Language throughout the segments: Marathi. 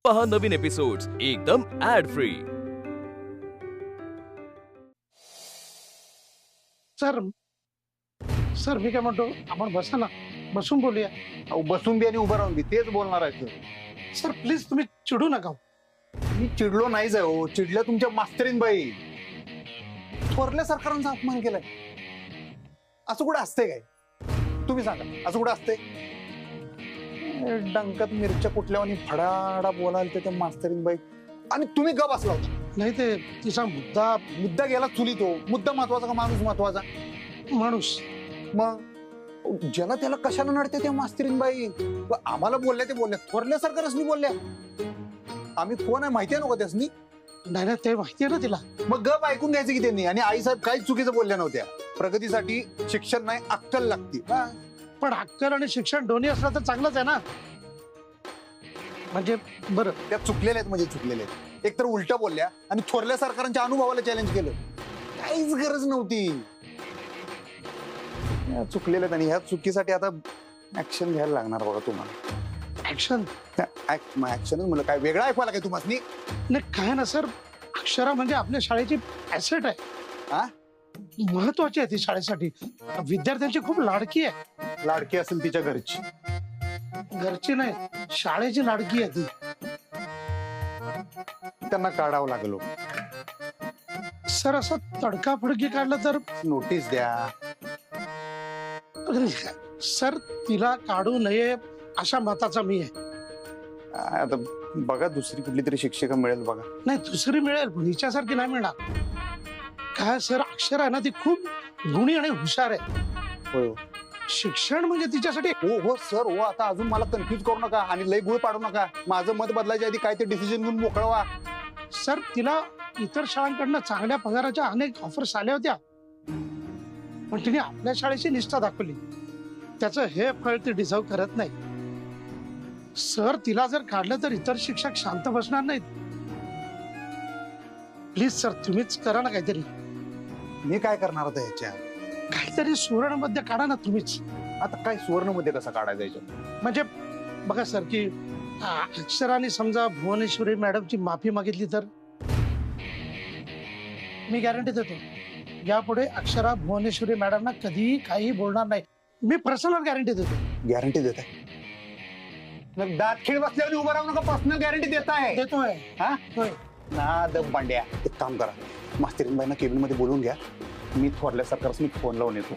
पहा नवीन एपिसोड्स एकदम ऍड फ्री। सर सर मी काय म्हणतो, आपण बसा ना, बसून बोलूया. अहो बसून बी आणि उभं राहून बी तेच बोलणार आहे. सर प्लीज तुम्ही चिडू नका. मी चिडलो नाहीच आहे हो, चिडल्या तुमच्या मास्तरीन बाई. थोरल्या सरकारांचा अपमान केलाय. असं कुठं असतंय काय? तुम्ही सांगा, असं कुठं असतंय? डंकात मिरच्या कुठल्यावानी फडाडा बोलाल ते मास्तरीन बाई, आणि तुम्ही गप बसला होता. नाही ते तिचा मुद्दा गेला चुलीत. हो, मुद्दा महत्वाचा का माणूस महत्वाचा? माणूस. मग ज्याला त्याला कशाला नडते त्या मास्तरीन बाई? आम्हाला बोलल्या ते बोलल्या, थोरल्या सरकारच मी बोलल्या. आम्ही कोण आहे माहिती आहे नको त्यासनी? नाही ना, ते माहिती आहे ना तिला. मग गप ऐकून घ्यायचं की त्यांनी. आणि आई साहेब काहीच चुकीचं बोलल्या नव्हत्या. प्रगतीसाठी शिक्षण नाही, अक्कल लागते. पण अक्कल आणि शिक्षण दोन्ही असलं तर चांगलंच आहे ना. म्हणजे बरं, त्या चुकलेल्या आहेत, म्हणजे चुकलेल्या आहेत. एकतर उलट्या बोलल्या आणि थोरल्या सरकारांच्या अनुभवाला चॅलेंज केलं. काहीच गरज नव्हती. चुकलेल्या आणि ह्या चुकीसाठी आता ऍक्शन घ्यायला लागणार बघा तुम्हाला. ऍक्शन? ऍक्शनच म्हणलं काय वेगळं ऐकवायला काय तुम्हाला? नाही काय ना सर, अक्षरा म्हणजे आपल्या शाळेची ऍसेट आहे. हा, महत्वाची आहे ती शाळेसाठी. विद्यार्थ्यांची खूप लाडकी आहे. लाडकी असेल तिच्या घरची. घरची नाही, शाळेची लाडकी आहे ती. त्यांना काढावं लागलो. सर असं तडकाफडकी काढलं तर? नोटीस द्या. सर तिला काढू नये अशा मताचा मी आहे. आता बघा दुसरी कुठली तरी शिक्षिका मिळेल बघा. नाही दुसरी मिळेल, पण हिच्यासारखी नाही मिळणार. काय सर, अक्षर आहे ना ती खूप गुणी आणि हुशार आहे. हो, शिक्षण म्हणजे तिच्यासाठी. हो हो सर, हो. आता अजून मला कन्फ्युज करू नका आणि लय गुळ पाडू नका. माझं मत बदलायच्या आधी काय ते डिसिजन घेऊन मोकळवा. सर तिला इतर शाळांकडनं चांगल्या पगाराच्या अनेक ऑफर्स आल्या होत्या, पण तिने आपल्या शाळेची निष्ठा दाखवली. त्याचं हे फळ ती डिझर्व करत नाही. सर तिला जर काढलं तर इतर शिक्षक शांत बसणार नाहीत. प्लीज सर तुम्हीच करा ना काहीतरी. मी काय करणार होतं ह्याच्या? काहीतरी सुवर्णमध्ये काढा ना तुम्हीच. आता काय सुवर्ण मध्ये कसं काढायचं याच्यात? म्हणजे बघा सर की अक्षराने समजा भुवनेश्वरी मॅडमची माफी मागितली तर? मी गॅरंटी देतो यापुढे अक्षरा भुवनेश्वरी मॅडमना कधीही काही बोलणार नाही. मी पर्सनल गॅरंटी देतो. गॅरंटी देत आहे? दात खीळ बसल्यावर उभं राहू नका. पर्सनल गॅरंटी देत आहे? देतोय. हा होय. ना द बांड्या, एक काम करा, मास्तरीन बाईंना केबिन मध्ये बोलून घ्या. मी थोरल्या सरकारस मी फोन लावून येतो.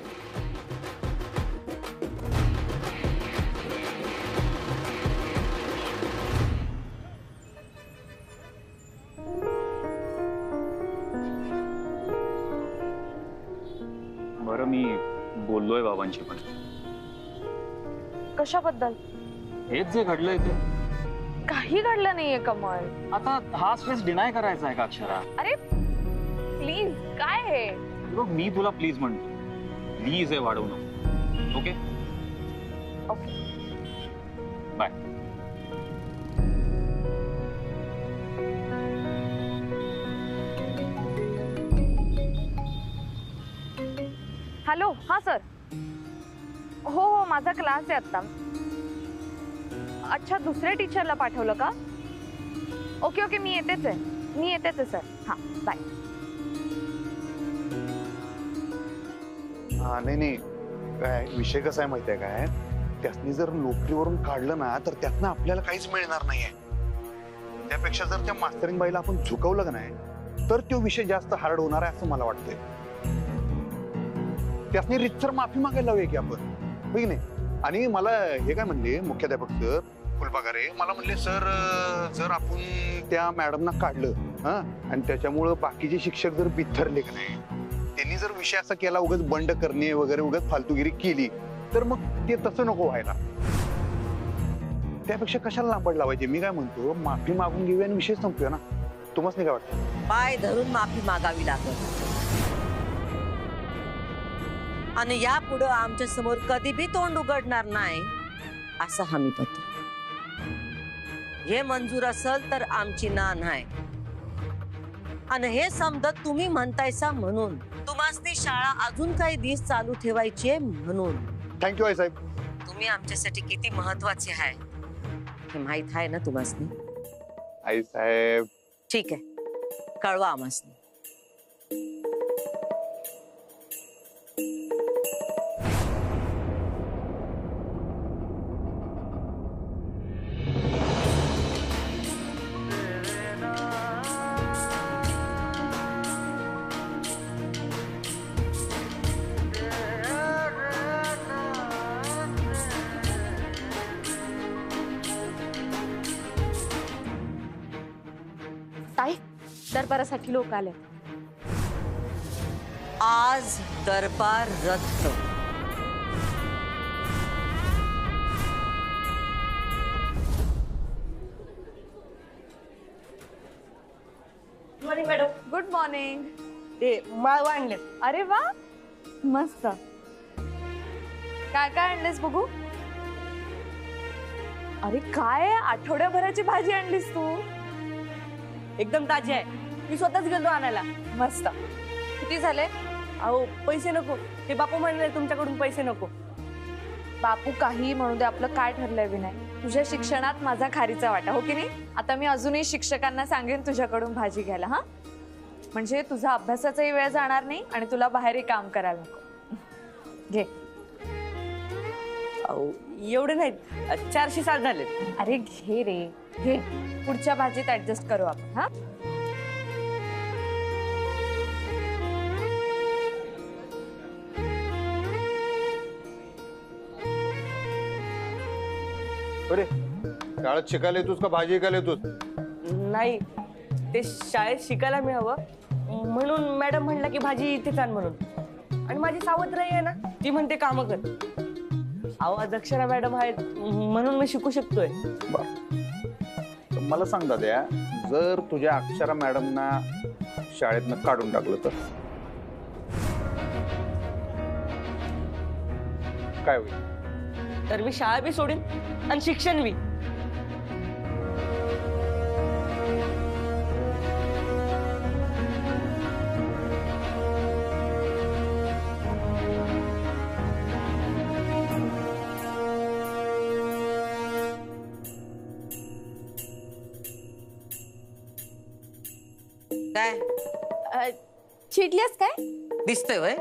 बरं, मी बोललोय बाबांशी. पण कशाबद्दल? हेच जे घडलंय ते. काही घडलं नाहीये कमल. आता हा स्ट्रेस डिनाय करायचा आहे का अक्षरा? अरे प्लीज, काय हे? बघ, मी तुला प्लीज म्हणतो, प्लीज हे वाढवू नको. Okay okay, bye. हॅलो. हा सर. हो हो, माझा क्लास आहे आता. अच्छा, दुसऱ्या टीचरला पाठवलं का? ओके ओके, मी येतेच आहे सर. हा, बाय. हा, नाही काय विषय कसा आहे माहितीये काय? त्यातनी जर नोकरीवरून काढलं ना तर त्यातनं आपल्याला काहीच मिळणार नाहीये. त्यापेक्षा जर त्या मास्तरीन बाईला आपण झुकवलं का नाही तर तो विषय जास्त हार्ड होणार आहे असं मला वाटतंय. त्यातनी रितसर माफी मागायला हवी की आपण, हो की नाही? आणि मला हे काय म्हणले मुख्याध्यापक सर फुलपगारे, मला म्हणले सर जर आपण त्या मॅडमना काढलं आणि त्याच्यामुळं बाकीचे शिक्षक जर बिथरले का नाही, त्यांनी जर विषय असा केला उगाच बंड करणे वगैरे उगाच फालतूगिरी केली तर मग ते तसं नको व्हायला. त्यापेक्षा कशाला लांबड लावायची? मी काय म्हणतो, माफी मागून घेऊया आणि विषय संपूया ना. तुम्हाला नाही काय वाटतं? पाय धरून माफी मागावी लागत. आणि यापुढे आमच्या समोर कधी बी तोंड उघडणार नाही असं हमी पत्र. हे मंजूर असेल तर आमची ना नाही, आणि हे समजत तुम्ही म्हणतायसा म्हणून तुम्हासनी शाळा अजून काही दिवस चालू ठेवायची म्हणून. थँक्यू आई साहेब. तुम्ही आमच्यासाठी किती महत्वाचे आहे हे माहित आहे ना तुम्हासनी? आई साहेब. ठीक आहे, कळवा आम्हास. ताई, दरबारासाठी लोक आले. आज दरबार रद्द. Madam, good morning. ते माळवा आणले. अरे वा, मस्त. काय काय आणलेस बघू? अरे काय, आठवड्याभराची भाजी आणलीस तू? एकदम ताजी आहे. मी स्वतःच गेलो आणायला. मस्त. किती झाले? अहो पैसे नको. ते बापू म्हणले तुमच्याकडून पैसे नको. बापू काही म्हणू दे, आपलं काय ठरलंय विनय? तुझ्या शिक्षणात माझा खारीचा वाटा, हो की नाही? आता मी अजूनही शिक्षकांना सांगेन तुझ्याकडून भाजी घ्यायला. हा, म्हणजे तुझा अभ्यासाचाही वेळ जाणार नाही आणि तुला बाहेरही काम करायला नको. घे. अहो एवढे नाहीत, 460 झाले. अरे घे रे, घे. पुढच्या भाजीत ऍडजस्ट करू आपण. हा, अरे शाळेत शिकायला येतोस का भाजी विकायला येतोस? नाही, ते शाळेत शिकायला मिळावं म्हणून मॅडम म्हणला की भाजी इथेच आण म्हणून. आणि माझी सावत्र आहे ना, ती म्हणते कामं कर. अहो आज अक्षरा मॅडम आहेत म्हणून मी शिकू शकतोय. तर मला सांग दाद्या, जर तुझ्या अक्षरा मॅडमना शाळेतनं काढून टाकलं तर काय होईल? तर मी शाळा बी सोडीन आणि शिक्षण बी. काय चिडलीस काय? दिसतंय वय?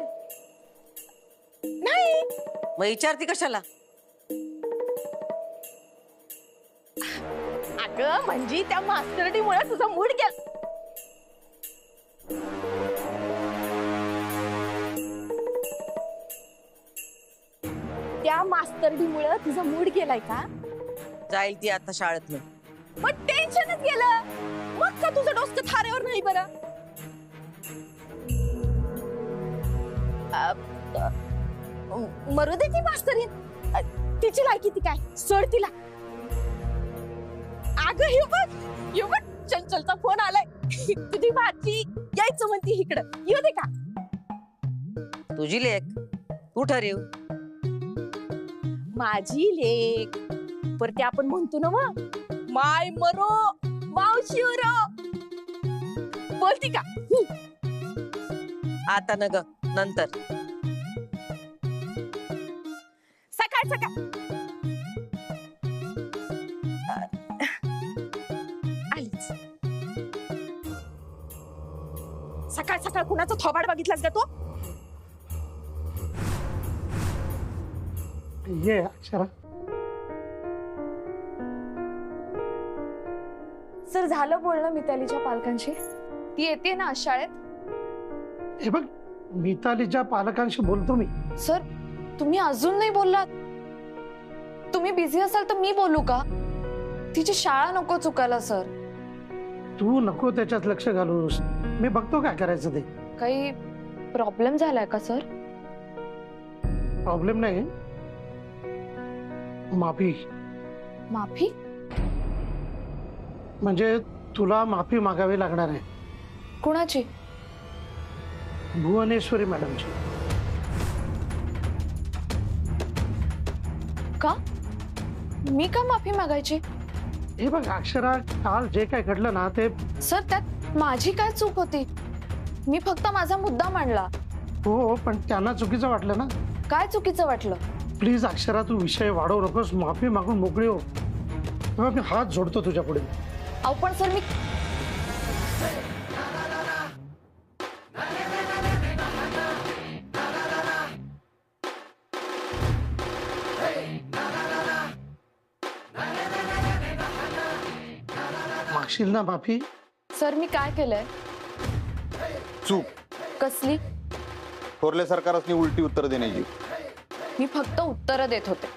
नाही. मग विचारती कशाला? अगं म्हणजे त्या मास्टरडीमुळे तुझा मूड गेला. त्या मास्टरडीमुळे तुझा मूड गेलाय का? जाईल ती आता शाळेतनं. मग टेन्शनच गेलं. मग का तुझं डोसकं थाऱ्यावर नाही बरं? मरू दे ती मास्तरीन. तिची लायकी ती काय, सोड तिला. अगं हे बघ चंचलचा फोन आलाय. तुझी भाची यायचं म्हणती इकडं, येऊ दे का? तुझी लेक, तू ठरव. माझी लेक पर ते आपण म्हणतो ना मग, माय मरो मावशी रो. बोलती का? आता न ग, नंतर. सकाळ सकाळ आलीच. सकाळ सकाळ कुणाचा थोबाड बघितलास का तू? ये अक्षरा. सर झालं बोलणं मितालीच्या पालकांशी. ती येते ना आज शाळेत? हे बघ, मितालीच्या पालकांशी बोलतो मी. सर तुम्ही अजून नाही बोललात. तुम्ही बिझी असाल तर मी बोलू का? तिची शाळा नको चुकायला सर. तू नको त्याच्यात लक्ष घालूस, मी बघतो काय करायचं ते. काही प्रॉब्लेम झालाय का सर? प्रॉब्लेम नाही, माफी. माफी? म्हणजे तुला माफी मागावी लागणार आहे. कुणाची? भुवनेश्वरी मॅडमची. का? मी का माफी मागायची? हे बघ अक्षरा, काल जे काय घडलं ना ते. सर त्यात माझी काय चूक होती? मी फक्त माझा मुद्दा मांडला. हो पण त्यांना चुकीचं वाटलं ना. काय चुकीचं वाटलं? प्लीज अक्षरा, तू विषय वाढवू नकोस. माफी मागून मोकळी हो. तेव्हा मी हात जोडतो तुझ्या पुढे. अहो पण सर मी मागशील ना माफी? सर मी काय केलंय? चूक. कसली? थोरल्या सरकारसनी उलटी उत्तर देण्याची, मी फक्त उत्तरं देत होते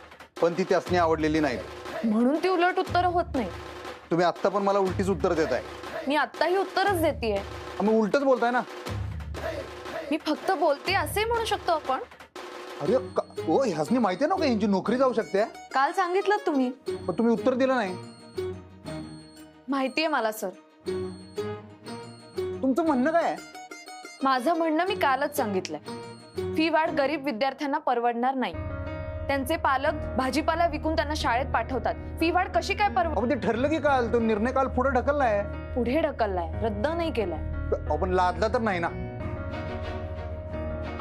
पण ती त्यासनी आवडलेली नाहीत. म्हणून ती उलट उत्तरं होत नाही. तुम्ही आत्ता पण मला उलटीच उत्तर देताय. मी आत्ताही उत्तरच देतेय. मग उलटच बोलताय ना. मी फक्त बोलते असे म्हणू शकतो आपण. अरे ओ, ह्यासनी माहिती आहे ना का यांची नोकरी जाऊ शकते. काल सांगितलं तुम्ही. पण तुम्ही उत्तर दिलं नाही. माहितीये मला सर. तुमचं म्हणणं काय आहे? माझं म्हणणं मी कालच सांगितलंय. फी वाढ गरीब विद्यार्थ्यांना परवडणार नाही. त्यांचे पालक भाजीपाला विकून त्यांना शाळेत पाठवतात. फी वाढ कशी काय ते ठरलं की काल तो निर्णय काल पुढे ढकललाय. पुढे ढकललाय, रद्द नाही केलाय. आपण लादला तर नाही ना.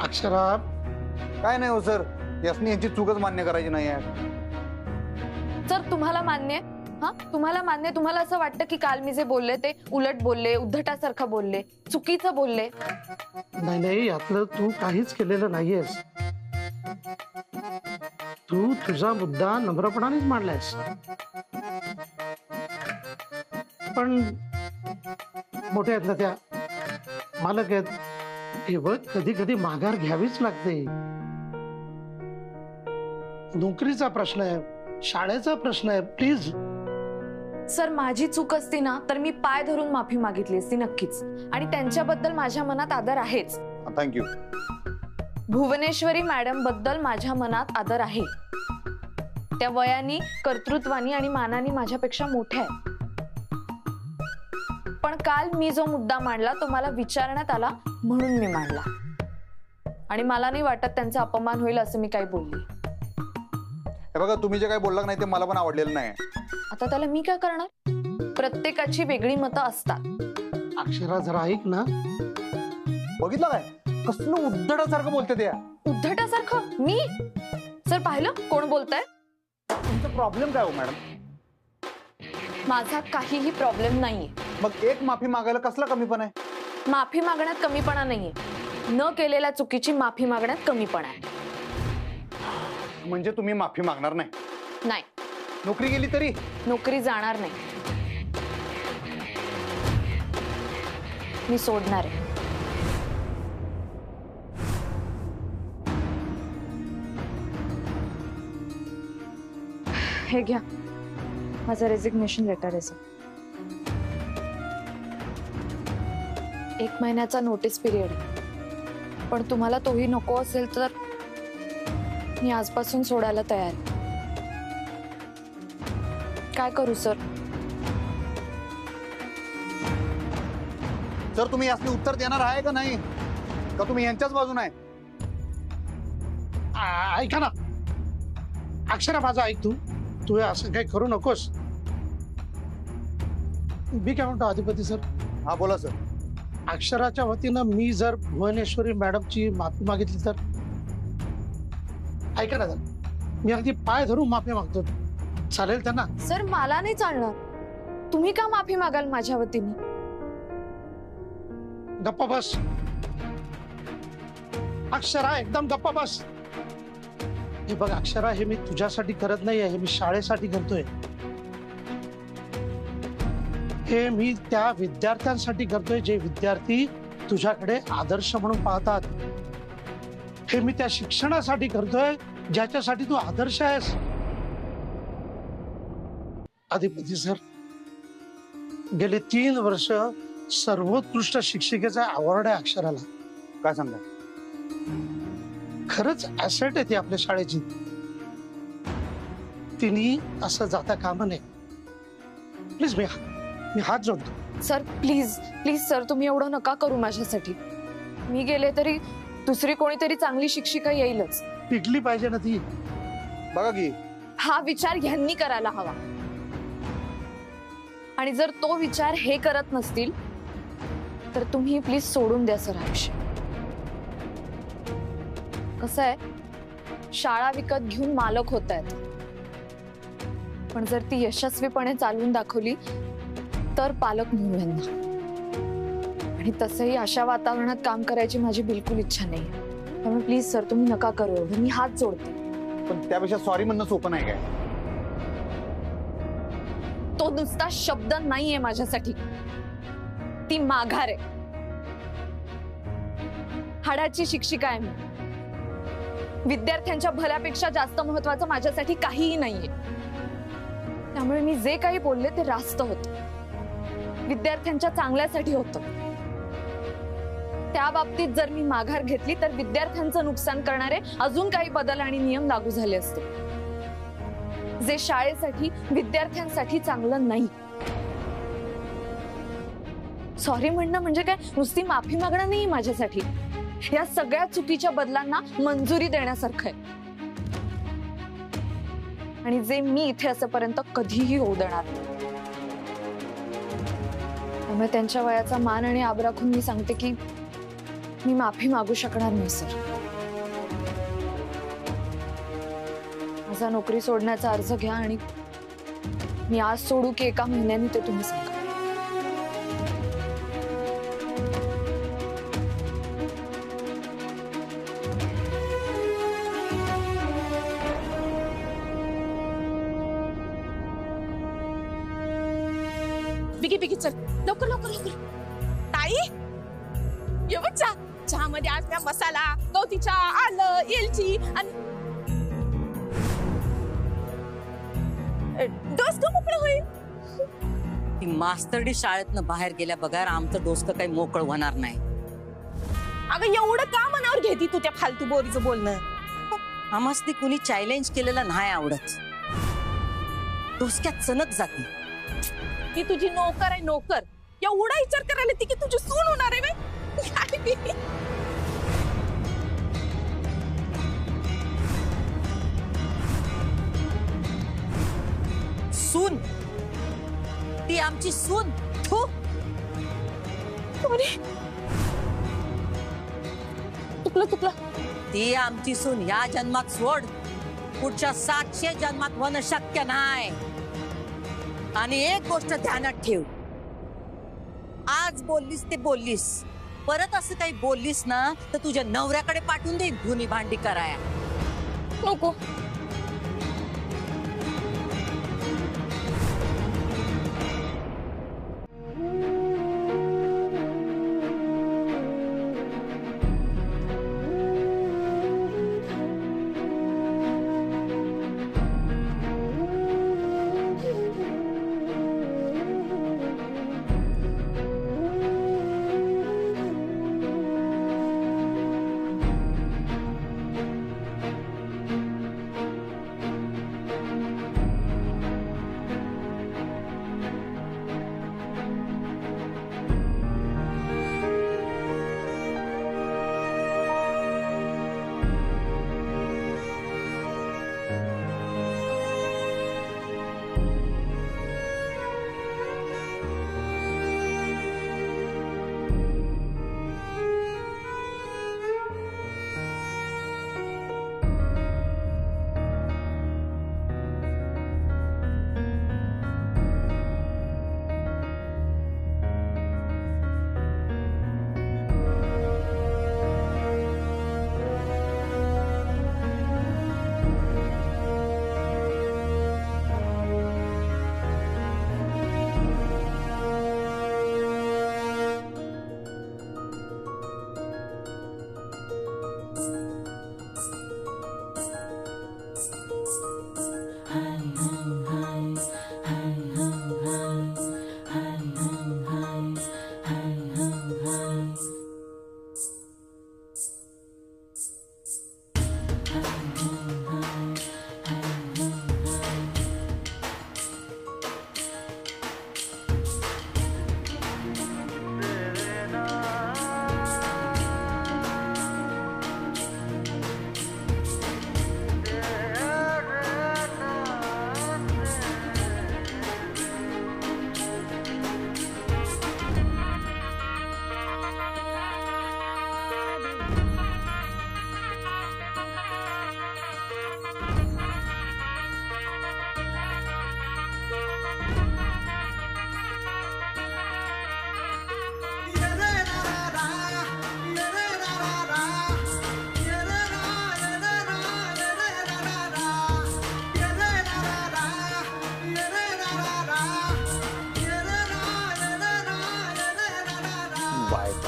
अक्षरा, काय नाही हो सर, यासनी यांची चूकच मान्य करायची नाही आहे. सर तुम्हाला मान्य आहे? हा तुम्हाला मान्य आहे? तुम्हाला असं वाटतं की काल मी जे बोलले ते उलट बोलले, उद्धटासारखं बोलले, चुकीचं बोलले? नाही नाही, यातलं तू काहीच केलेलं नाहीयेस. तू तुझा मुद्दा नम्रपणानेच मांडलायस. पण मोठे आहेत ना त्या मालक आहेत, हे बघ कधी कधी माघार घ्यावीच लागते. नोकरीचा प्रश्न आहे, शाळेचा प्रश्न आहे. प्लीज सर माझी चूक असती ना तर मी पाय धरून माफी मागितली असती नक्कीच. आणि त्यांच्याबद्दल माझ्या मनात आदर आहेच. थँक्यू. भुवनेश्वरी मॅडम बद्दल माझ्या मनात आदर आहे. त्या वयानी, कर्तृत्वानी आणि मानानी माझ्यापेक्षा मोठ्या आहे. पण काल मी जो मुद्दा मांडला तो मला विचारण्यात आला म्हणून मी मांडला. आणि मला नाही वाटत त्यांचा अपमान होईल असं मी काही बोलली. हे बघा, तुम्ही जे काही बोलला नाही ते मला पण आवडलेलं नाही. आता त्याला मी काय करणार? प्रत्येकाची वेगळी मतं असतात. अक्षरा जरा ऐक ना. बघितलं काय कसलं उद्धटासारखं बोलते त्या. उद्धटासारखं मी? सर पाहिलं कोण बोलतंय? तुमचा प्रॉब्लेम काय हो मॅडम? माझा काहीही प्रॉब्लेम नाहीये. मग एक माफी मागायला कसला कमीपणा आहे? माफी मागण्यात कमीपणा नाहीये. न केलेल्या चुकीची माफी मागण्यात कमीपणा आहे. म्हणजे तुम्ही माफी मागणार नाही? नाही. नोकरी गेली तरी? नोकरी जाणार नाही. मी सोडणार आहे. हे घ्या, माझं रेजिग्नेशन लेटर आहे सर. 1 महिन्याचा नोटीस पिरियड आहे. पण तुम्हाला तोही नको असेल तर मी आजपासून सोडायला तयार आहे. काय करू सर? सर तुम्ही यासनी उत्तर देणार आहे का नाही, का तुम्ही यांच्याच बाजूने आहे? ऐका ना अक्षरा, माझं ऐक. तू असं काही करू नकोस. मी काय म्हणतो अधिपती सर? हा बोला सर. अक्षराच्या वतीनं मी जर भुवनेश्वरी मॅडमची माफी मागितली तर? ऐका ना सर, मी अगदी पाय धरून माफी मागतो. चालेल त्यांना? सर मला नाही चालणार. तुम्ही का माफी मागाल माझ्या वतीने? गप्पा बस अक्षरा, एकदम गप्पा बस. हे बघ अक्षरा, हे मी तुझ्यासाठी करत नाहीये, हे मी शाळेसाठी करतोय. हे मी त्या विद्यार्थ्यांसाठी करतोय जे विद्यार्थी तुझ्याकडे आदर्श म्हणून पाहतात. हे मी त्या शिक्षणासाठी करतोय ज्याच्यासाठी तू आदर्श आहेस. अधिपती सर, गेले 3 वर्ष सर्वोत्कृष्ट शिक्षिकेचा अवॉर्ड आहे अक्षराला. काय सांगा? खरंच ऍसेट आहे ती आपल्या शाळेची. तिने असं जाता कामा नये. प्लीज मी हात जोडतो. सर प्लीज प्लीज सर, तुम्ही एवढं नका करू माझ्यासाठी. मी गेले तरी दुसरी कोणीतरी चांगली शिक्षिका येईलच. टिकली पाहिजे ना ती. बघा की हा विचार ह्यांनी करायला हवा. आणि जर तो विचार हे करत नसतील तर तुम्ही प्लीज सोडून द्या सर आयुष्य. कसं आहे, शाळा विकत घेऊन मालक होत आहेत. पण जर ती यशस्वीपणे चालवून दाखवली इतर पालक म्हणू यांना. आणि तसंही अशा वातावरणात काम करायची माझी बिलकुल इच्छा नाही. त्यामुळे प्लीज सर तुम्ही नका करू एवढं, मी हात जोडते. पण त्यापेक्षा सॉरी म्हणणं सोपं नाही काय? तो नुसता शब्द नाहीये माझ्यासाठी, ती माघार आहे. हाडाची शिक्षिका आहे मी. विद्यार्थ्यांच्या भल्यापेक्षा जास्त महत्वाचं माझ्यासाठी काहीही नाहीये. त्यामुळे मी जे काही बोलले ते रास्त होतं, विद्यार्थ्यांच्या चांगल्यासाठी होतं. त्या बाबतीत जर मी माघार घेतली तर विद्यार्थ्यांचं नुकसान करणारे अजून काही बदल आणि नियम लागू झाले असते, जे शाळेसाठी विद्यार्थ्यांसाठी चांगलं नाही. सॉरी म्हणणं म्हणजे काय नुसती माफी मागणं नाही माझ्यासाठी. या सगळ्या चुकीच्या बदलांना मंजुरी देण्यासारखं आहे. आणि जे मी इथे असेपर्यंत कधीही होऊ देणार नाही. त्यामुळे त्यांच्या वयाचा मान आणि आब राखून मी सांगते की मी माफी मागू शकणार नाही सर. माझा नोकरी सोडण्याचा अर्ज घ्या आणि मी आज सोडू की एका महिन्याने ते तुम्ही सांगा. बिगी बिगी चल लवकर लवकर लवकर. ताई येऊ चहा. चहामध्ये आज म्या मसाला, गवती चहा, आलं, एलची आणि डोसकं मोकळं होईल. ती मास्तरडी शाळेतनं बाहेर गेल्या बघा आमचं डोसकं काही मोकळं होणार नाही. अगं एवढं का मनावर घेती तू त्या फालतू बोरीचं बोलणं? आम्हास ती कुणी चॅलेंज केलेलं नाही आवडत. डोसक्यात चणक जाते. ती तुझी नोकर आहे नोकर. एवढा विचार करायला ती की तुझी सून होणार आहे काय बी? सून ती आमची सून. थू. चुकलं. ती आमची सून ह्या जन्मात सोड, पुढच्या 700 जन्मात होणं शक्य नाही. आणि एक गोष्ट ध्यानात ठेव, आज बोललीस ते बोललीस, परत असं काही बोललीस ना तर तुझ्या नवऱ्याकडे पाठवून देईन धुनी भांडी कराया. नको.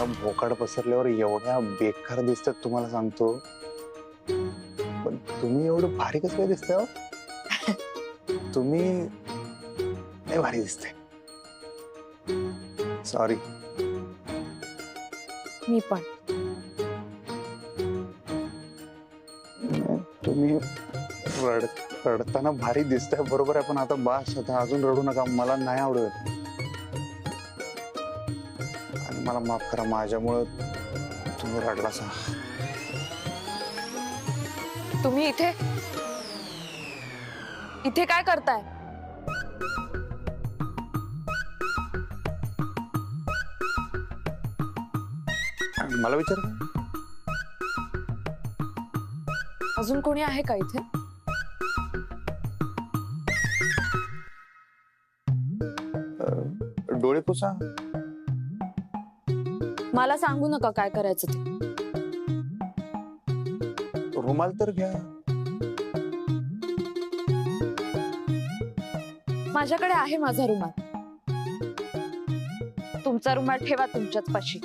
असा भोकाड पसरल्यावर एवढ्या बेकार दिसतात तुम्हाला सांगतो. पण तुम्ही एवढं भारी कसं काय दिसतंय हो? तुम्ही नाही भारी दिसते. सॉरी. मी पण. तुम्ही रडताना भारी दिसताय बरोबर आहे, पण आता बास, आता अजून रडू नका, मला नाही आवडत. आणि मला माफ करा, माझ्यामुळं तुम्ही रडलासा. तुम्ही इथे इथे काय करताय? मला विचार, अजून कोणी आहे का इथे? डोळे पुसा. मला सांगू नका काय करायचं ते. रुमाल तर घ्या. माझ्याकडे आहे माझा रुमाल. तुमचा रुमाल ठेवा तुमच्याच पाशी.